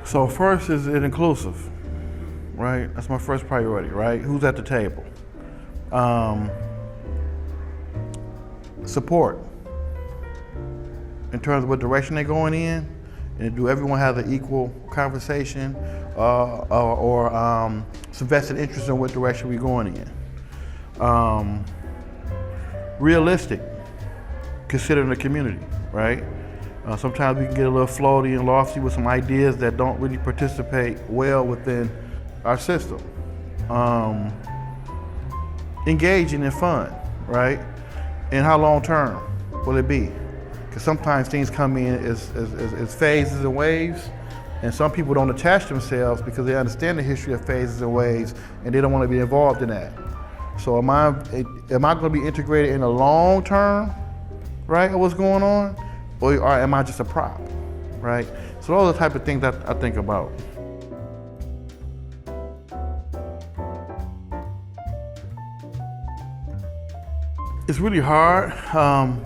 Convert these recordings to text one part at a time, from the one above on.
So first is it inclusive, right? That's my first priority, right? Who's at the table? Support in terms of what direction they're going in, and do everyone have an equal conversation or some vested interest in what direction we're going in. Realistic, considering the community, right? Sometimes we can get a little floaty and lofty with some ideas that don't really participate well within our system. Engaging in fun, right? And how long term will it be? Because sometimes things come in as phases and waves, and some people don't attach themselves because they understand the history of phases and waves, and they don't want to be involved in that. So am I going to be integrated in the long term, right, of what's going on, or am I just a prop, right? So those are the type of things that I think about. It's really hard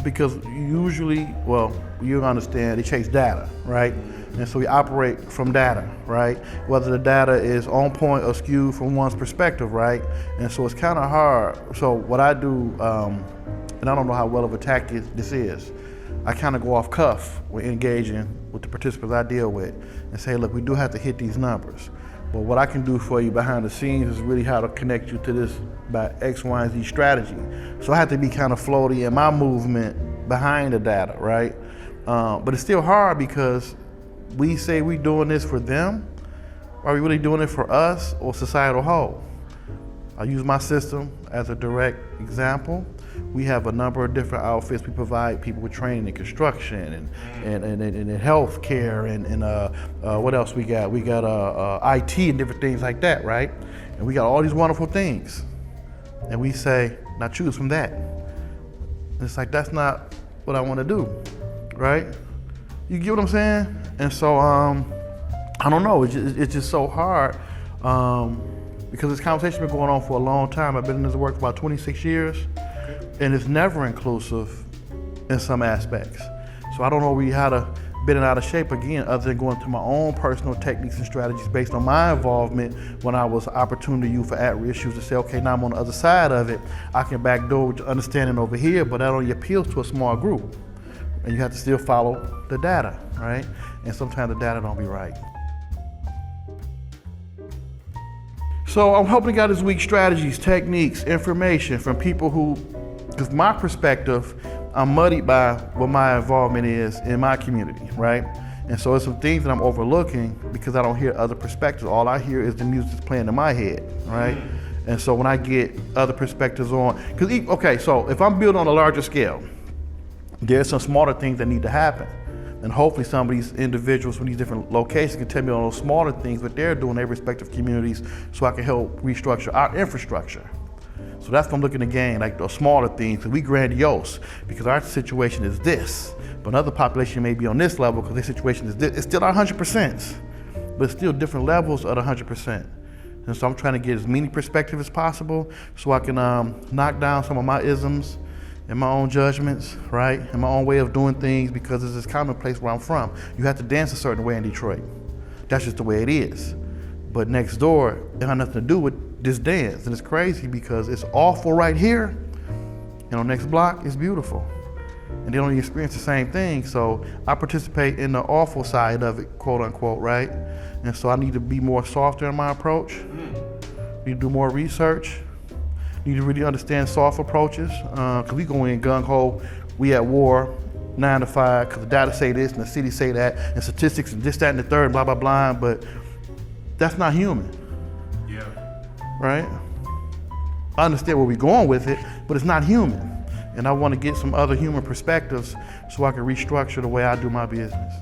because usually, well, you understand, they chase data, right? And so we operate from data, right? Whether the data is on point or skewed from one's perspective, right? And so it's kind of hard. So what I do, and I don't know how well of a tactic this is, I kind of go off cuff when engaging with the participants I deal with and say, look, we do have to hit these numbers. But what I can do for you behind the scenes is really how to connect you to this by X, Y, and Z strategy. So I have to be kind of floaty in my movement behind the data, right? But it's still hard because we say we're doing this for them. Are we really doing it for us or societal whole? I use my system as a direct example. We have a number of different outfits. We provide people with training in construction and in health care and what else we got? We got IT and different things like that, right? And we got all these wonderful things. And we say, now choose from that. And it's like, that's not what I want to do, right? You get what I'm saying? And so, I don't know, it's just so hard because this conversation's been going on for a long time. I've been in this work for about 26 years. And it's never inclusive in some aspects. So I don't know really how to bend it out of shape again, other than going to my own personal techniques and strategies based on my involvement when I was opportunity youth for at-risk issues to say, okay, now I'm on the other side of it. I can backdoor with understanding over here, but that only appeals to a small group. And you have to still follow the data, right? And sometimes the data don't be right. So I'm hoping to get this week strategies, techniques, information from people who, because my perspective, I'm muddied by what my involvement is in my community, right? And so there's some things that I'm overlooking because I don't hear other perspectives. All I hear is the music that's playing in my head, right? And so when I get other perspectives on, okay, so if I'm building on a larger scale, there's some smaller things that need to happen. And hopefully some of these individuals from these different locations can tell me on those smaller things what they're doing in their respective communities so I can help restructure our infrastructure. So that's what I'm looking to gain, like those smaller things, because we grandiose, because our situation is this, but another population may be on this level because their situation is this. It's still not 100%, but it's still different levels of the 100%. And so I'm trying to get as many perspectives as possible so I can knock down some of my isms and my own judgments, right? And my own way of doing things, because it's this commonplace where I'm from. You have to dance a certain way in Detroit. That's just the way it is. But next door, it has nothing to do with this dance. And it's crazy because it's awful right here, and on next block, it's beautiful. And they don't experience the same thing. So I participate in the awful side of it, quote unquote, right? And so I need to be more softer in my approach. Need to do more research. Need to really understand soft approaches, because we go in gung-ho, we at war, 9 to 5, because the data say this and the city say that, and statistics and this, that, and the third, blah, blah, blah, but that's not human. Yeah. Right? I understand where we're going with it, but it's not human. And I want to get some other human perspectives so I can restructure the way I do my business.